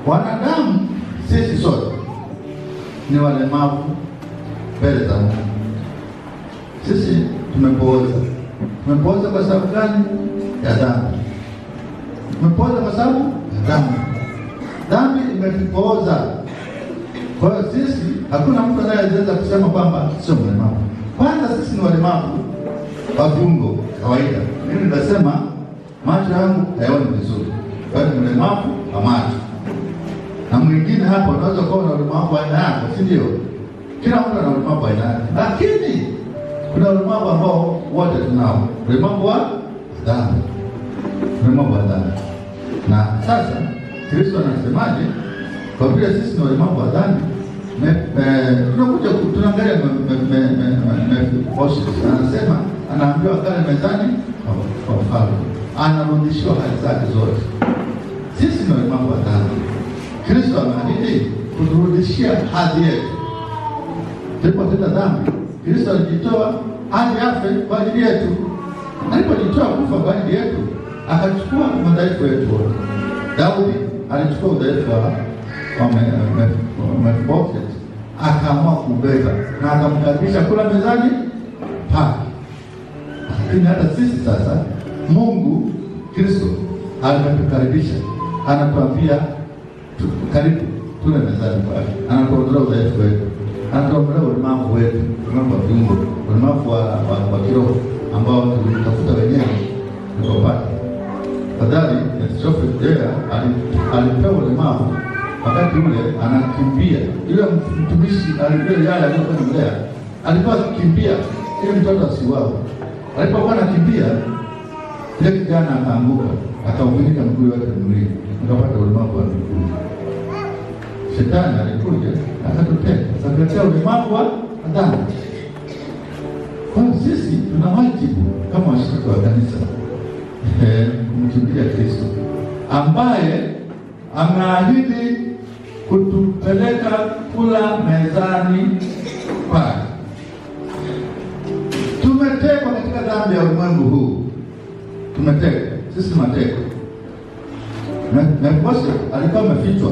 Wanadamu sisi sote ni walemavu mbele za Mungu. Sisi tumepooza. Tumepooza kwa sababu gani? Ya dhambi. Tumepooza kwa sababu ya dhambi. Dhambi imetupooza. Kwa hiyo sisi, hakuna mtu anayeweza kusema kwamba sio mlemavu. Kwanza sisi ni walemavu wa viungo kawaida. Mimi nasema macho yangu hayaoni vizuri. Kwa hiyo mlemavu wa macho. Na mwingine hapo unaweza kuwa na ulemavu wa aina yako, si ndio? Kila mtu ana ulemavu wa aina yake. Lakini kuna ulemavu ambao wote tunao. Ulemavu wa dhambi. Ulemavu wa dhambi. Na sasa Kristo anasemaje? Kwa vile sisi ni walemavu wa dhambi, tunakuja tunaangalia anasema anaambiwa kale mezani kwa mfalme. Anarudishiwa haki zake zote. Sisi ni walemavu wa dhambi. Kristo anaahidi kuturudishia hadhi yetu. Tulipotenda dhambi, Kristo alijitoa hadi afe kwa ajili yetu. Alipojitoa kufa kwa ajili yetu, akachukua madhaifu yetu wote. Daudi alichukua udhaifu wa Mephibosheth, akaamua kubeba na akamkaribisha kula mezani pake. Lakini hata sisi sasa, Mungu Kristo ametukaribisha, anatuambia karibu tule mezani pake. Anatuondolea udhaifu wetu, anatuondolea ulemavu wetu, ulemavu wa viungo, ulemavu wa kiroho ambao tulitafuta wenyewe tukapata. Fadhali Mephibosheth alipewa ulemavu wakati ule anakimbia. Yule mtumishi alikuwa yale alikuwa mlea, alikuwa akikimbia ili mtoto asiuawe. Alipokuwa anakimbia, yule kijana akaanguka, akauvunika mguu wake mwili, akapata ulemavu wa miguu. Shetani alikuja akatuteka, akatuletea ulemavu wa dhambi. Kwa sisi tuna wajibu kama washirika wa kanisa kumtumikia Kristo ambaye ameahidi kutupeleka kula mezani pake. Tumetekwa katika dhambi ya ulimwengu huu. Tumetekwa. Sisi mateka. Mephibosheth alikuwa amefichwa.